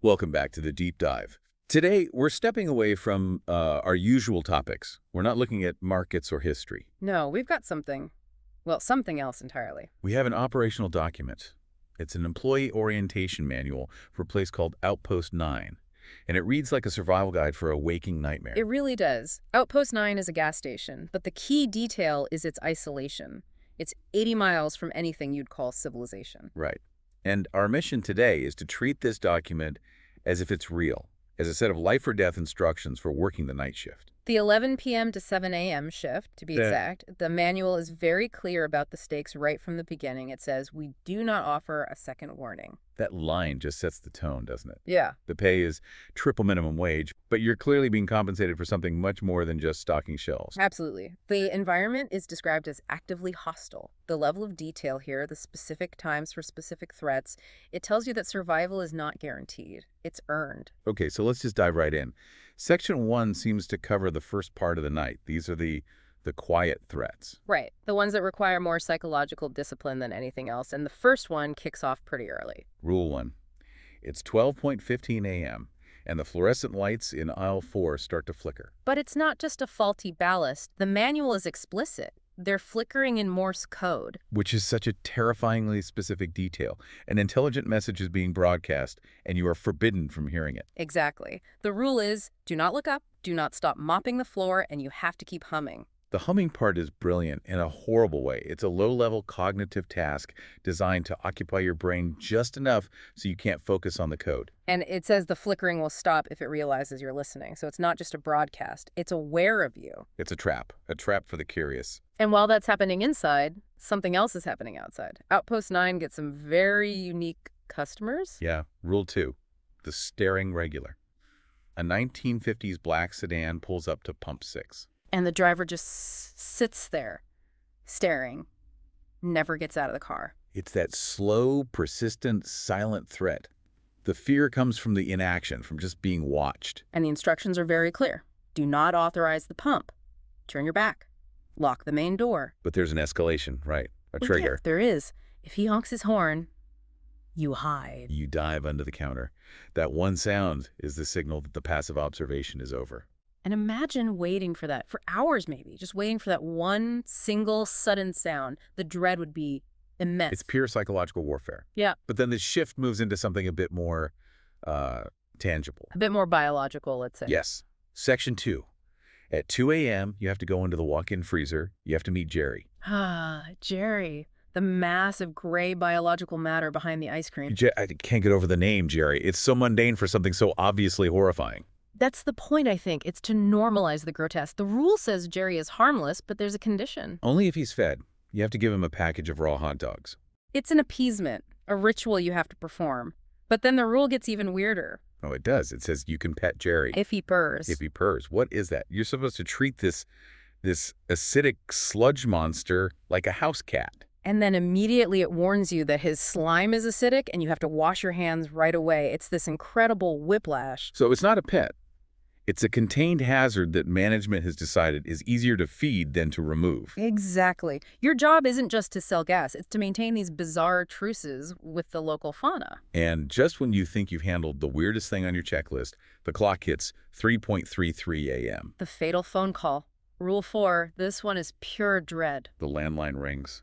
Welcome back to the Deep Dive. Today, we're stepping away from our usual topics. We're not looking at markets or history. No, we've got something, well, something else entirely. We have an operational document. It's an employee orientation manual for a place called Outpost 9, and it reads like a survival guide for a waking nightmare. It really does. Outpost 9 is a gas station, but the key detail is its isolation. It's 80 miles from anything you'd call civilization. Right. And our mission today is to treat this document as if it's real, as a set of life-or-death instructions for working the night shift. The 11 p.m. to 7 a.m. shift, to be Yeah. exact, the manual is very clear about the stakes right from the beginning. It says, we do not offer a second warning. That line just sets the tone, doesn't it? Yeah. The pay is triple minimum wage, but you're clearly being compensated for something much more than just stocking shelves. Absolutely. The environment is described as actively hostile. The level of detail here, the specific times for specific threats, it tells you that survival is not guaranteed. It's earned. Okay, so let's just dive right in. Section 1 seems to cover the first part of the night. These are the quiet threats. Right. The ones that require more psychological discipline than anything else. And the first one kicks off pretty early. Rule 1. It's 12:15 a.m., and the fluorescent lights in aisle 4 start to flicker. But it's not just a faulty ballast. The manual is explicit. They're flickering in Morse code. Which is such a terrifyingly specific detail. An intelligent message is being broadcast, and you are forbidden from hearing it. Exactly. The rule is, do not look up, do not stop mopping the floor, and you have to keep humming. The humming part is brilliant in a horrible way. It's a low-level cognitive task designed to occupy your brain just enough so you can't focus on the code. And it says the flickering will stop if it realizes you're listening. So it's not just a broadcast. It's aware of you. It's a trap for the curious. And while that's happening inside, something else is happening outside. Outpost 9 gets some very unique customers. Yeah, rule 2, the staring regular. A 1950s black sedan pulls up to pump 6. And the driver just sits there, staring, never gets out of the car. It's that slow, persistent, silent threat. The fear comes from the inaction, from just being watched. And the instructions are very clear. Do not authorize the pump. Turn your back. Lock the main door. But there's an escalation, right? A Well, trigger. yeah, there is. If he honks his horn, you hide. You dive under the counter. That one sound is the signal that the passive observation is over. And imagine waiting for that, for hours maybe, just waiting for that one single sudden sound. The dread would be immense. It's pure psychological warfare. Yeah. But then the shift moves into something a bit more tangible. A bit more biological, let's say. Yes. Section 2. At 2 a.m., you have to go into the walk-in freezer. You have to meet Jerry. Ah, Jerry, the massive gray biological matter behind the ice cream. I can't get over the name, Jerry. It's so mundane for something so obviously horrifying. That's the point, I think. It's to normalize the grotesque. The rule says Jerry is harmless, but there's a condition. Only if he's fed. You have to give him a package of raw hot dogs. It's an appeasement, a ritual you have to perform. But then the rule gets even weirder. Oh, it does. It says you can pet Jerry. If he purrs. If he purrs. What is that? You're supposed to treat this acidic sludge monster like a house cat. And then immediately it warns you that his slime is acidic and you have to wash your hands right away. It's this incredible whiplash. So it's not a pet. It's a contained hazard that management has decided is easier to feed than to remove. Exactly. Your job isn't just to sell gas. It's to maintain these bizarre truces with the local fauna. And just when you think you've handled the weirdest thing on your checklist, the clock hits 3:33 a.m. The fatal phone call. Rule 4, this one is pure dread. The landline rings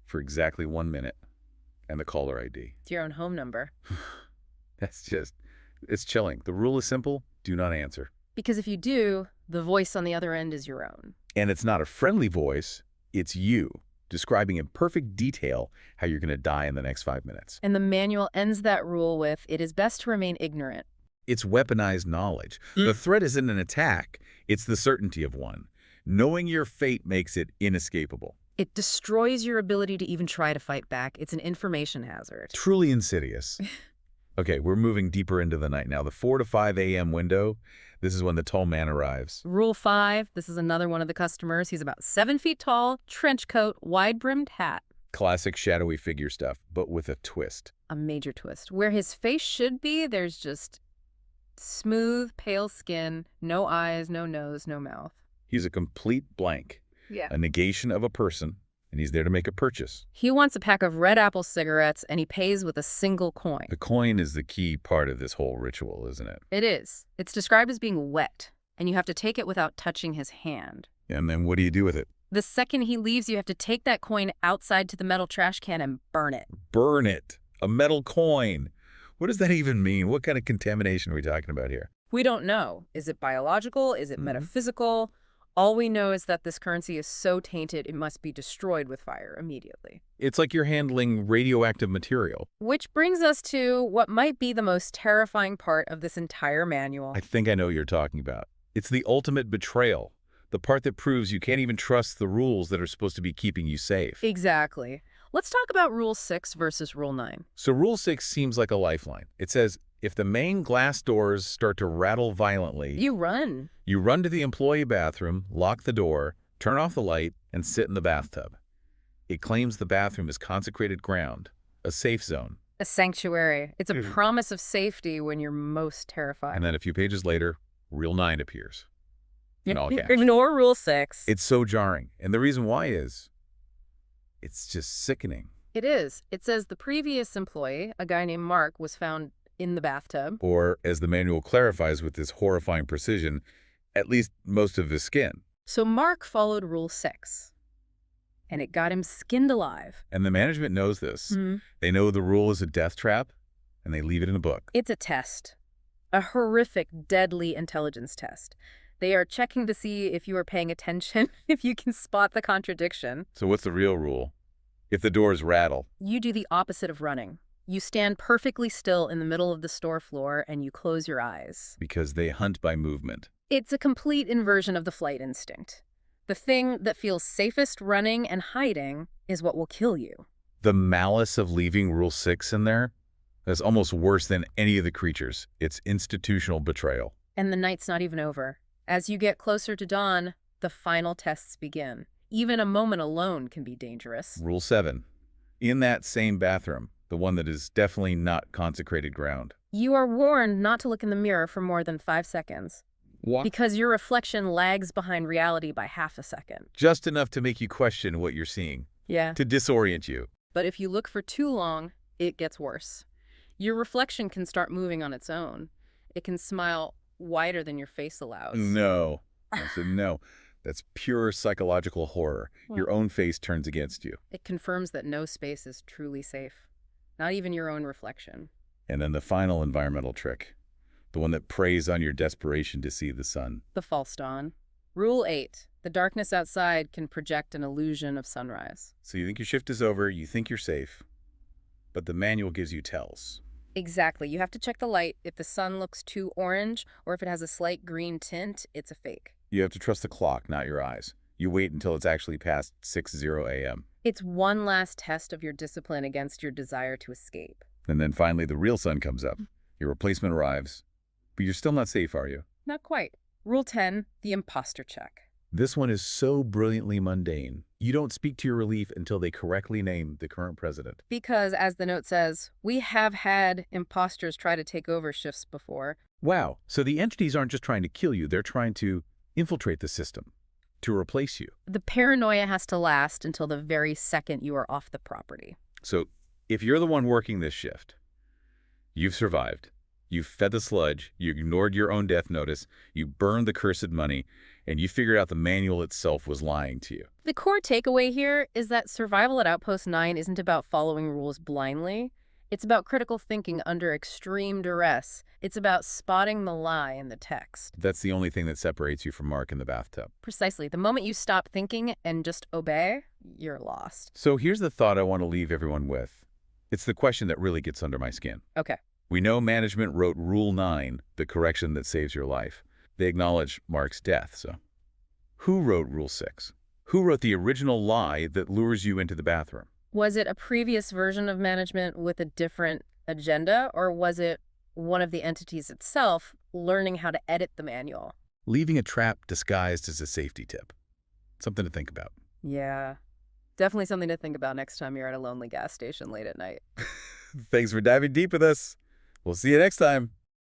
for exactly 1 minute, and the caller ID. It's your own home number. It's chilling. The rule is simple. Do not answer. Because if you do, the voice on the other end is your own. And it's not a friendly voice. It's you, describing in perfect detail how you're going to die in the next 5 minutes. And the manual ends that rule with, it is best to remain ignorant. It's weaponized knowledge. The threat isn't an attack. It's the certainty of one. Knowing your fate makes it inescapable. It destroys your ability to even try to fight back. It's an information hazard. Truly insidious. Okay, we're moving deeper into the night now. The 4 to 5 a.m. window, this is when the tall man arrives. Rule 5, this is another one of the customers. He's about 7 feet tall, trench coat, wide-brimmed hat. Classic shadowy figure stuff, but with a twist. A major twist. Where his face should be, there's just smooth, pale skin, no eyes, no nose, no mouth. He's a complete blank. Yeah. A negation of a person and he's there to make a purchase. He wants a pack of Red Apple cigarettes, and he pays with a single coin. The coin is the key part of this whole ritual, isn't it? It is. It's described as being wet, and you have to take it without touching his hand. And then what do you do with it? The second he leaves, you have to take that coin outside to the metal trash can and burn it. Burn it. A metal coin. What does that even mean? What kind of contamination are we talking about here? We don't know. Is it biological? Is it metaphysical? All we know is that this currency is so tainted it must be destroyed with fire immediately. It's like you're handling radioactive material. Which brings us to what might be the most terrifying part of this entire manual. I think I know what you're talking about. It's the ultimate betrayal. The part that proves you can't even trust the rules that are supposed to be keeping you safe. Exactly. Let's talk about Rule 6 versus Rule 9. So Rule 6 seems like a lifeline. It says, if the main glass doors start to rattle violently, You run. you run to the employee bathroom, lock the door, turn off the light, and sit in the bathtub. It claims the bathroom is consecrated ground, a safe zone. A sanctuary. It's a promise of safety when you're most terrified. And then a few pages later, Rule 9 appears. In all caps. Ignore Rule 6. It's so jarring. And the reason why is, it's just sickening. It is. It says the previous employee, a guy named Mark, was found in the bathtub. Or, as the manual clarifies with this horrifying precision, at least most of his skin. So Mark followed Rule 6. And it got him skinned alive. And the management knows this. They know the rule is a death trap, and they leave it in a book. It's a test. A horrific, deadly intelligence test. They are checking to see if you are paying attention, if you can spot the contradiction. So what's the real rule? If the doors rattle, You do the opposite of running. You stand perfectly still in the middle of the store floor and you close your eyes. because they hunt by movement. It's a complete inversion of the flight instinct. The thing that feels safest running and hiding is what will kill you. The malice of leaving Rule 6 in there is almost worse than any of the creatures. It's institutional betrayal. And the night's not even over. As you get closer to dawn, the final tests begin. Even a moment alone can be dangerous. Rule 7. In that same bathroom, the one that is definitely not consecrated ground. You are warned not to look in the mirror for more than 5 seconds. What? Because your reflection lags behind reality by half a second. Just enough to make you question what you're seeing, Yeah. to disorient you. But if you look for too long, it gets worse. Your reflection can start moving on its own. It can smile wider than your face allows. No. I said no. That's pure psychological horror. Well- Your own face turns against you. It confirms that no space is truly safe. Not even your own reflection. And then the final environmental trick, the one that preys on your desperation to see the sun. The false dawn. Rule 8. The darkness outside can project an illusion of sunrise. So you think your shift is over, you think you're safe, but the manual gives you tells. Exactly. You have to check the light. If the sun looks too orange or if it has a slight green tint, it's a fake. You have to trust the clock, not your eyes. You wait until it's actually past 6:00 a.m. It's one last test of your discipline against your desire to escape. And then finally the real sun comes up. Your replacement arrives, but you're still not safe, are you? Not quite. Rule 10, the imposter check. This one is so brilliantly mundane. You don't speak to your relief until they correctly name the current president. Because, as the note says, we have had imposters try to take over shifts before. Wow, so the entities aren't just trying to kill you, they're trying to infiltrate the system, to replace you. The paranoia has to last until the very second you are off the property. So if you're the one working this shift, you've survived. You've fed the sludge, you ignored your own death notice, you burned the cursed money, and you figured out the manual itself was lying to you. The core takeaway here is that survival at Outpost 9 isn't about following rules blindly. It's about critical thinking under extreme duress. It's about spotting the lie in the text. That's the only thing that separates you from Mark in the bathtub. Precisely. The moment you stop thinking and just obey, you're lost. So here's the thought I want to leave everyone with. It's the question that really gets under my skin. Okay. We know management wrote Rule 9, the correction that saves your life. They acknowledge Mark's death, so. Who wrote Rule 6? Who wrote the original lie that lures you into the bathroom? Was it a previous version of management with a different agenda, or was it one of the entities itself learning how to edit the manual? Leaving a trap disguised as a safety tip. Something to think about. Yeah. Definitely something to think about next time you're at a lonely gas station late at night. Thanks for diving deep with us. We'll see you next time.